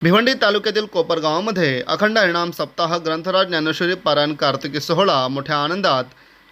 भिवंडी तालुक्यातील कोपर गावामध्ये अखंड हरिनाम सप्ताह ग्रंथराज ज्ञानेश्वरी पारायण कार्तिकी सोहळा मोठ्या आनंदात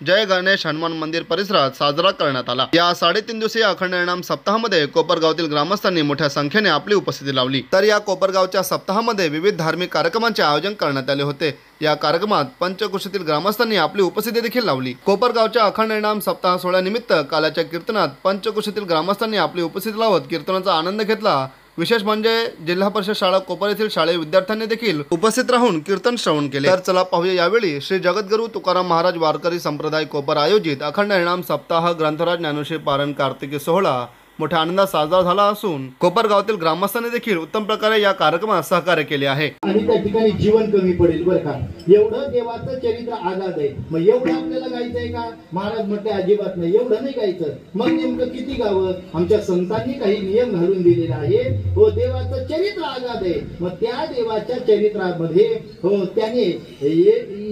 जय गणेश हनुमान मंदिर परिसरात साजरा करण्यात आला। या 3.5 दिवसीय अखंड हरिनाम सप्ताहामध्ये कोपरगावातील ग्रामस्थांनी मोठ्या संख्येने आपली उपस्थिती लावली। तर या कोपरगावच्या सप्ताहामध्ये विविध धार्मिक कार्यक्रमांचे आयोजन करण्यात आले होते। या कार्यक्रमात पंचक्रोशीतील ग्रामस्थांनी आपली उपस्थिती देखील लावली। कोपरगावच्या अखंड हरिनाम सप्ताह सोहळ्यानिमित्त कालाच्या कीर्तनात पंचक्रोशीतील ग्रामस्थांनी आपली उपस्थिती लावत कीर्तनाचा आनंद घेतला। विशेष म्हणजे जिल्हा परिषद शाळा कोपर येथील शालेय विद्यार्थ्यांनी देखील उपस्थित राहून कीर्तन श्रवण केले। तर चला पाहूया यावेळी श्री जगद्गुरु तुकाराम महाराज वारकरी संप्रदाय कोपर आयोजित अखंड हरिनाम सप्ताह ग्रंथराज ज्ञानेश्वरी पारायण कार्तिकी सोहळा मोठ्या आनंदात साजरा झाला असून कोपर गावातील ग्रामस्थांनी देखील उत्तम प्रकारे या कार्यक्रमात सहकार्य केले आहे। आणि त्या ठिकाणी जीवन कमी पडेल बरं का, एवढं देवाचं चरित्र आगाध आहे। मग एवढं आपल्याला गायचंय का? महाराज म्हटले अजिबात नाही, एवढं नाही गायचं। मग नेमकं किती गावं? आमच्या संतांनी काही नियम घालून दिलेला आहे। हो, देवाचं चरित्र आगाध आहे। मग त्या देवाच्या चरित्रामध्ये हो त्याने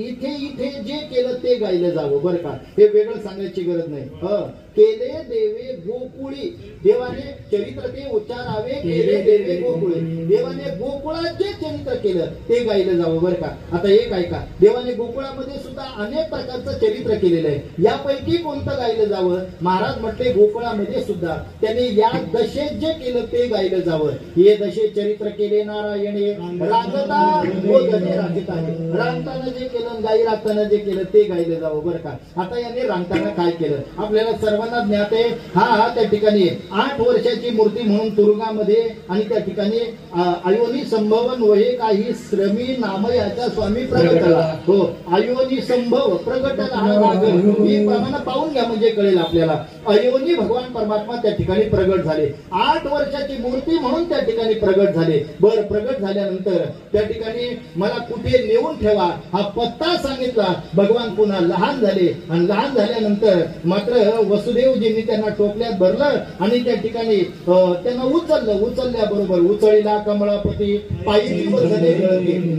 इथे इथे जे केलं ते गायलं जावं बरं का, हे वेगळं सांगायची गरज नाही। केले देवे गोकुळी, देवाने चरित्र ते उच्चारावे। केले देवे गोकुळी, देवाने गोकुळात जे चरित्र केलं ते गायलं जावं बरं का। आता एक ऐका, देवाने गोकुळामध्ये सुद्धा अनेक प्रकारचं चरित्र केलेलं आहे। यापैकी कोणतं गायलं जावं? महाराज म्हटले गोकुळामध्ये सुद्धा त्याने या दशेत जे केलं ते गायलं जावं। हे दशे चरित्र केले नारायणे रागता गोधने रागित आहे। रांगताना जे केलं, गाई राखताना जे केलं ते गायलं जावं बरं का। आता याने रांगताना काय केलं आपल्याला सर्वांना ज्ञात आहे। हा त्या ठिकाणी 8 वर्षाची मूर्ती म्हणून तुरुंगामध्ये आणि त्या ठिकाणी आयोनी संभवन वहे काही श्रमी नामयाचा स्वामी प्रगटला। हो, आयोनी संभव प्रगटला हा राग ही प्रमाण पाहून घ्या म्हणजे कळेल आपल्याला। आयोनी भगवान परमात्मा त्या ठिकाणी प्रगट झाले। 8 वर्षाची मूर्ती म्हणून त्या ठिकाणी प्रगट झाले। बर, प्रगट झाल्यानंतर त्या ठिकाणी मला कुठे नेऊन ठेवा हा पत्ता सांगितला। भगवान पुन्हा लहान झाले आणि लहान झाल्यानंतर मात्र वसुदेवजींनी त्यांना टोपल्यात भरलं आणि त्या ठिकाणी त्यांना उचलल्याबरोबर उचळीला कमळापती पायी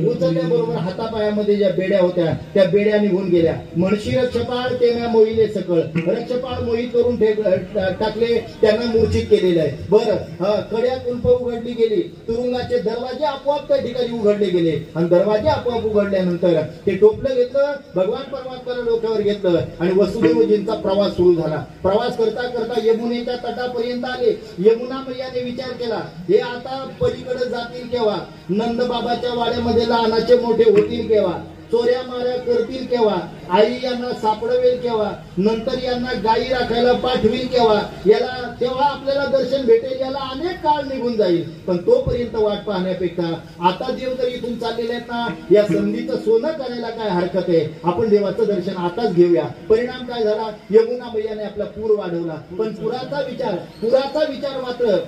उचलल्याबरोबर हातापायामध्ये ज्या बेड्या होत्या त्या बेड्या निघून गेल्या। म्हणशी रक्षपाळ तेम्या मोहिले सकळ, रक्षपाळ मोहित करून टाकले, त्यांना मूर्छित केलेलं आहे। बरं, कड्या कुंप उघडली गेली, तुरुंगाचे दरवाजे आपोआप त्या ठिकाणी उघडले गेले आणि दरवाजे आपोआप उघडल्यानंतर ते टोपलं घेतलं, भगवान परमात्म्याला डोक्यावर घेतलं आणि वसुदेवजींचा प्रवास सुरू झाला। प्रवास करता करता यमुनेच्या तटापर्यंत आले। यमुना मैयाने विचार केला, हे आता पलीकडे जातील केव्हा? नंद बाबाच्या वाड्यामध्ये लहानाचे मोठे होतील केव्हा? चोऱ्या माऱ्या करतील केव्हा? आई यांना सापडवेल केव्हा? नंतर यांना गायी राखायला पाठवील केव्हा? याला तेव्हा आपल्याला दर्शन भेटेल। याला अनेक काळ निघून जाईल, पण तोपर्यंत वाट पाहण्यापेक्षा आता देव जर इथून चाललेले आहेत ना, या संधीचं सोनं करायला काय हरकत आहे? आपण देवाचं दर्शन आताच घेऊया। परिणाम काय झाला? यमुना मैयाने आपला पूर वाढवला, पण पुराचा विचार मात्र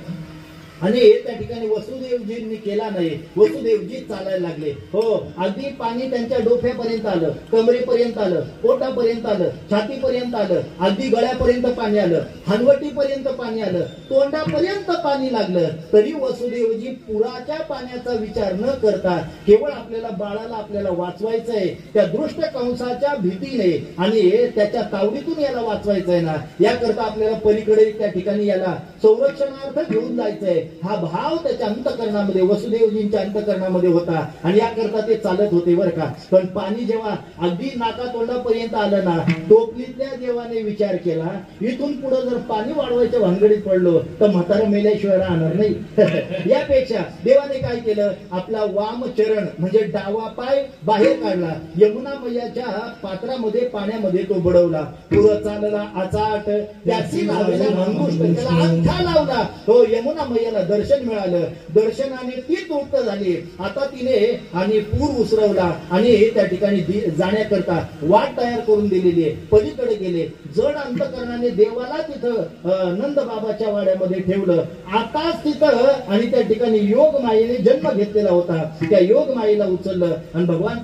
आणि त्या ठिकाणी वसुदेवजींनी केला नाही। वसुदेवजी चालायला लागले। हो, अगदी पाणी त्यांच्या डोक्यापर्यंत आलं, कमरेपर्यंत आलं, पोटापर्यंत आलं, छातीपर्यंत आलं, अगदी गळ्यापर्यंत पाणी आलं, हनवटीपर्यंत पाणी आलं, तोंडापर्यंत पाणी लागलं। तरी वसुदेवजी पुराच्या पाण्याचा विचार न करता केवळ बाळाला वाचवायचंय, त्या दृष्ट कंसाच्या भीतीने आणि त्याच्या तावडीतून याला वाचवायचंय ना, याकरता आपल्याला पलीकडे त्या ठिकाणी याला संरक्षणार्थ घेऊन जायचंय। हा भाव त्याच्या अंतःकरणामध्ये, वसुदेवजींच्या अंतःकरणामध्ये होता आणि याकरता ते चालत होते बरं का। पण पाणी जेव्हा अगदी नाका तोंडापर्यंत आलं ना, टोपलीतल्या देवाने विचार केला, इथून पुढे जर पाणी वाढवायच्या भानगडीत पडलो तर म्हातारं मेल्याशिवाय राहणार नाही। यापेक्षा देवाने काय केलं, आपला वाम चरण म्हणजे डावा पाय बाहेर काढला, यमुना मैयाच्या पात्रामध्ये पाण्यामध्ये तो बुडवला। पुढं चालला आचाट, त्याची लावलेला मंगुष्ट त्याला अख्खा लावला। तो यमुना मैयाला दर्शन मिळालं, दर्शनाने ती तृप्त झाली। आता तिने आणि पूर उसरवला आणि त्या ठिकाणी जाण्याकरता वाट तयार करून दिलेली आहे। पलीकडे गेले, जड अंतकरणाने देवाला तिथं नंद बाबाच्या वाड्यामध्ये ठेवलं। आताच तिथं आणि त्या ठिकाणी योग मायेने जन्म घेतलेला होता, त्या योग मायेला उचललं आणि भगवान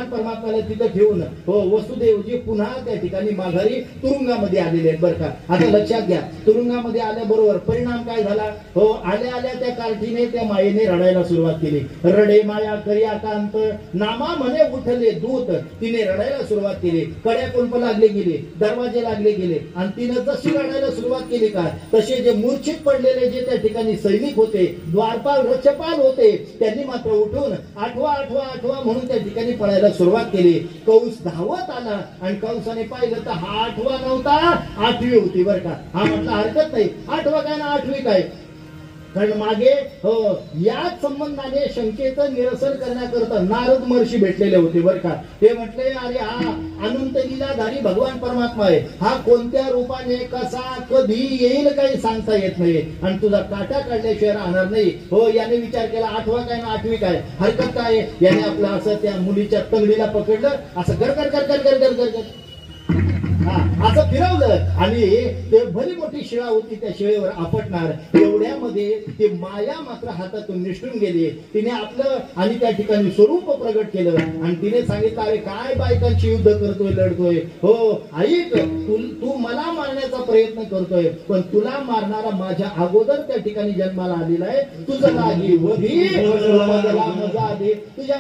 परमात्म्याला तिथं ठेवून हो वसुदेवजी पुन्हा त्या ठिकाणी माघारी तुरुंगामध्ये आलेले आहेत बरं का। आता लक्षात घ्या, तुरुंगामध्ये आल्याबरोबर परिणाम काय झाला हो आल्या आल्या त्या कार्टीने त्या मायेने रडायला सुरुवात केली. रडे माया करी आकांत नामा म्हणे उठले दूत. तिने रडायला सुरुवात केली. कड्या कुंप लागले गेले, दरवाजे लागले गेले आणि तिने जशी रडायला सुरुवात केली का तसे जे मूर्छित पडलेले जे त्या ठिकाणी सैनिक होते, द्वारपाल रक्षपाल होते, त्यांनी मात्र उठून आठवा आठवा आठवा म्हणून त्या ठिकाणी पळायला सुरुवात केली. कंस धावत आला आणि कंसाने पाहिलं तर हा आठवा नव्हता, आठवी होती बरं का. हा म्हटलं हरकत नाही, आठवा काय ना आठवी काय, कारण मागे याच संबंधाने शंकेचं निरसन करण्याकरता नारद महर्षी भेटलेले होते बरं का. ते म्हटले अरे हा अनंत लीलाधारी भगवान परमात्मा आहे, हा कोणत्या रूपाने कसा कधी येईल काही सांगता येत नाही आणि तुझा काटा काढल्याशिवाय राहणार नाही. हो याने विचार केला आठवा काय ना आठवी काय, हरकत काय. याने आपलं असं त्या मुलीच्या तंगडीला पकडलं, असं गरगर गरगर गरगर गरगर असं फिरवलं आणि ते भली मोठी शिळा होती, त्या शिळेवर आपटणार एवढ्यामध्ये ते माया मात्र हातातून निसटून गेली. तिने आपलं आणि त्या ठिकाणी स्वरूप प्रगट केलं आणि तिने सांगितलं अरे काय बायकांची युद्ध करतोय, लढतोय. हो ऐक, तू मला मारण्याचा प्रयत्न करतोय पण तुला मारणारा माझ्या अगोदर त्या ठिकाणी जन्माला आलेला आहे. तुझं लागी वधी मजा आली, तुझ्या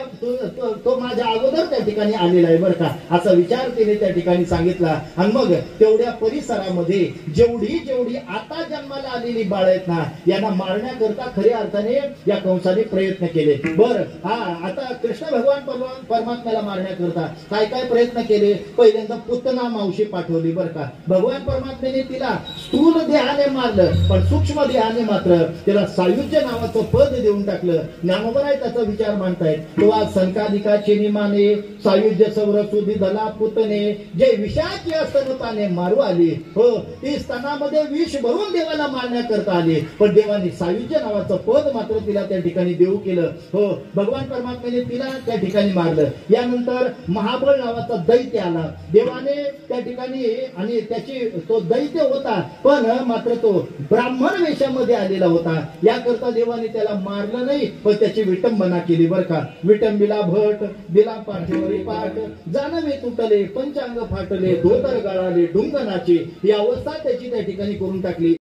तो माझ्या अगोदर त्या ठिकाणी आलेला आहे बरं का. असा विचार तिने त्या ठिकाणी सांगितला आणि मग तेवढ्या परिसरामध्ये जेवढी जेवढी आता जन्माला आलेली बाळ आहेत ना यांना मारण्याकरता खऱ्या अर्थाने या कंसाने प्रयत्न केले. बर हा आता कृष्ण भगवान परमात्म्याला मारण्याकरता काय काय प्रयत्न केले. पहिल्यांदा पुतना मावशी पाठवली बर का. भगवान परमात्म्याने तिला स्थूल देहाने मारलं पण सूक्ष्म देहाने मात्र तिला सायुज्य नावाचं पद देऊन टाकलं. ज्ञानोबर आहे त्याचा विचार मांडतायत. तो आज संकादिकाचे निमाने सायुज्य सौर सुधी धला पुतने जे विषाची स्तनपाने मारू आली. हो ती स्तनामध्ये विष भरून देवाला मारण्याकरता आली पण देवाने सायुज्य नावाचं पद मात्र तिला त्या ठिकाणी देऊ केलं. हो भगवान परमात्म्याने तिला त्या ठिकाणी मारलं. यानंतर महाबळ नावाचा दैत्य आला. देवाने त्या ठिकाणी आणि त्याची तो दैत्य होता पण मात्र तो ब्राह्मण वेशामध्ये आलेला होता. याकरता देवाने त्याला मारलं नाही पण त्याची विटंबना केली बर का. विटंबिला भट दिला पाठीवरी पाठ जानवे तुटले पंचांग फाटले धोतर गळाले डुंगनाचे ही अवस्था त्याची त्या ठिकाणी करून टाकली.